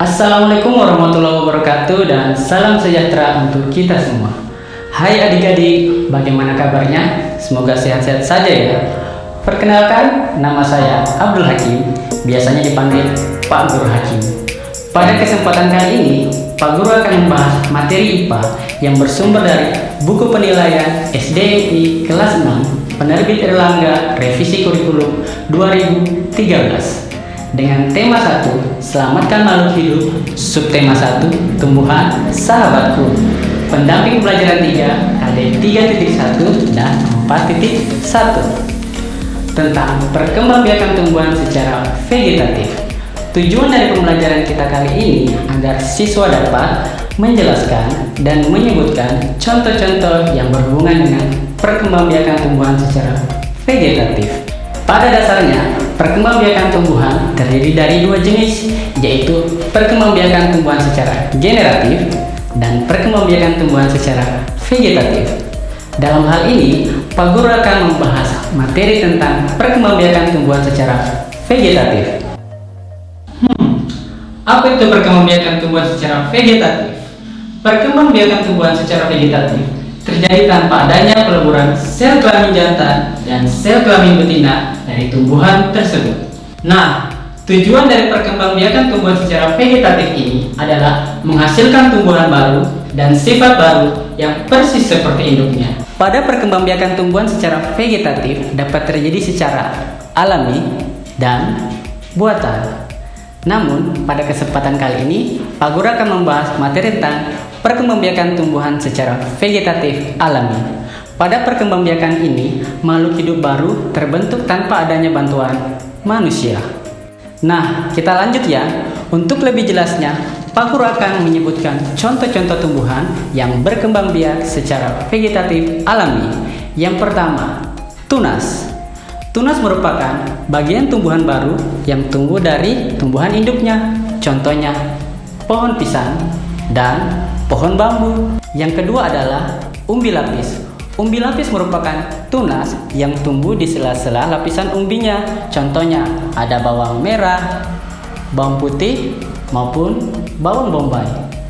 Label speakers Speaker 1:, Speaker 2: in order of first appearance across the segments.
Speaker 1: Assalamualaikum warahmatullahi wabarakatuh dan salam sejahtera untuk kita semua. Hai adik-adik, bagaimana kabarnya? Semoga sehat-sehat saja ya. Perkenalkan, nama saya Abdul Hakim, biasanya dipanggil Pak Guru Hakim. Pada kesempatan kali ini, Pak Guru akan membahas materi IPA yang bersumber dari buku penilaian SDMI kelas 6 penerbit Erlangga revisi kurikulum 2013 dengan tema 1, selamatkan makhluk hidup, subtema 1, tumbuhan sahabatku, pendamping pelajaran 3 KD 3.1 dan 4.1 tentang perkembangbiakan tumbuhan secara vegetatif. Tujuan dari pembelajaran kita kali ini agar siswa dapat menjelaskan dan menyebutkan contoh-contoh yang berhubungan dengan perkembangbiakan tumbuhan secara vegetatif. Pada dasarnya, perkembangbiakan tumbuhan terdiri dari dua jenis, yaitu perkembangbiakan tumbuhan secara generatif dan perkembangbiakan tumbuhan secara vegetatif. Dalam hal ini, Pak Guru akan membahas materi tentang perkembangbiakan tumbuhan secara vegetatif. Apa itu perkembangbiakan tumbuhan secara vegetatif? Perkembangbiakan tumbuhan secara vegetatif terjadi tanpa adanya peleburan sel kelamin jantan dan sel kelamin betina dari tumbuhan tersebut. Nah, tujuan dari perkembangbiakan tumbuhan secara vegetatif ini adalah menghasilkan tumbuhan baru dan sifat baru yang persis seperti induknya. Pada perkembangbiakan tumbuhan secara vegetatif dapat terjadi secara alami dan buatan. Namun, pada kesempatan kali ini, Pak Guru akan membahas materi tentang perkembangbiakan tumbuhan secara vegetatif alami. Pada perkembangbiakan ini, makhluk hidup baru terbentuk tanpa adanya bantuan manusia. Nah, kita lanjut ya. Untuk lebih jelasnya, Pak Guru akan menyebutkan contoh-contoh tumbuhan yang berkembang biak secara vegetatif alami. Yang pertama, tunas. Tunas merupakan bagian tumbuhan baru yang tumbuh dari tumbuhan induknya. Contohnya, pohon pisang dan pohon bambu. Yang kedua adalah umbi lapis. Umbi lapis merupakan tunas yang tumbuh di sela-sela lapisan umbinya. Contohnya, ada bawang merah, bawang putih, maupun bawang bombay.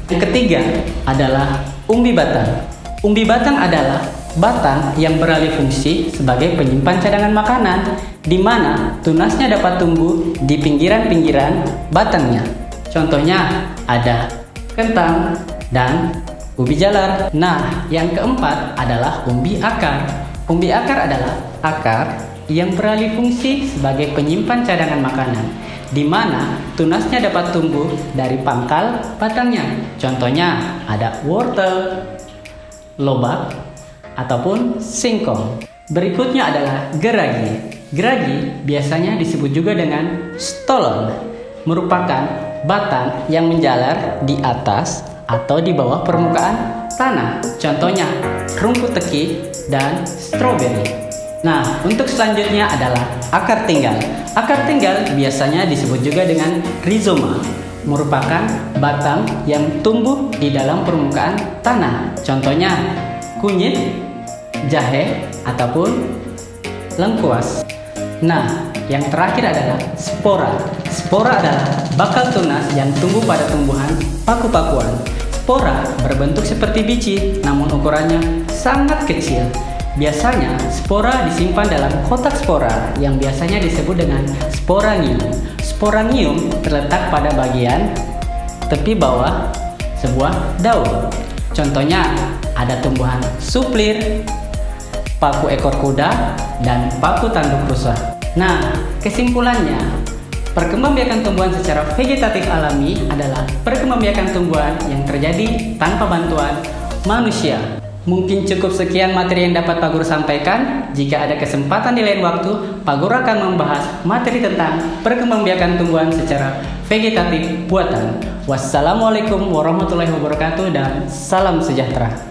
Speaker 1: Yang ketiga adalah umbi batang. Umbi batang adalah batang yang beralih fungsi sebagai penyimpan cadangan makanan, di mana tunasnya dapat tumbuh di pinggiran-pinggiran batangnya. Contohnya ada kentang dan ubi jalar. Nah, yang keempat adalah umbi akar. Umbi akar adalah akar yang beralih fungsi sebagai penyimpan cadangan makanan, di mana tunasnya dapat tumbuh dari pangkal batangnya. Contohnya ada wortel, lobak, ataupun singkong. Berikutnya adalah geragi. Geragi biasanya disebut juga dengan stolon, merupakan batang yang menjalar di atas atau di bawah permukaan tanah. Contohnya rumput teki dan stroberi. Nah, untuk selanjutnya adalah akar tinggal. Akar tinggal biasanya disebut juga dengan rizoma, merupakan batang yang tumbuh di dalam permukaan tanah. Contohnya kunyit, jahe, ataupun lengkuas. Nah, yang terakhir adalah spora. Spora adalah bakal tunas yang tumbuh pada tumbuhan paku-pakuan. Spora berbentuk seperti biji, namun ukurannya sangat kecil. Biasanya, spora disimpan dalam kotak spora yang biasanya disebut dengan sporangium. Sporangium terletak pada bagian tepi bawah sebuah daun. Contohnya, ada tumbuhan suplir, paku ekor kuda, dan paku tanduk rusa. Nah, kesimpulannya, perkembangbiakan tumbuhan secara vegetatif alami adalah perkembangbiakan tumbuhan yang terjadi tanpa bantuan manusia. Mungkin cukup sekian materi yang dapat Pak Guru sampaikan. Jika ada kesempatan di lain waktu, Pak Guru akan membahas materi tentang perkembangbiakan tumbuhan secara vegetatif buatan. Wassalamualaikum warahmatullahi wabarakatuh dan salam sejahtera.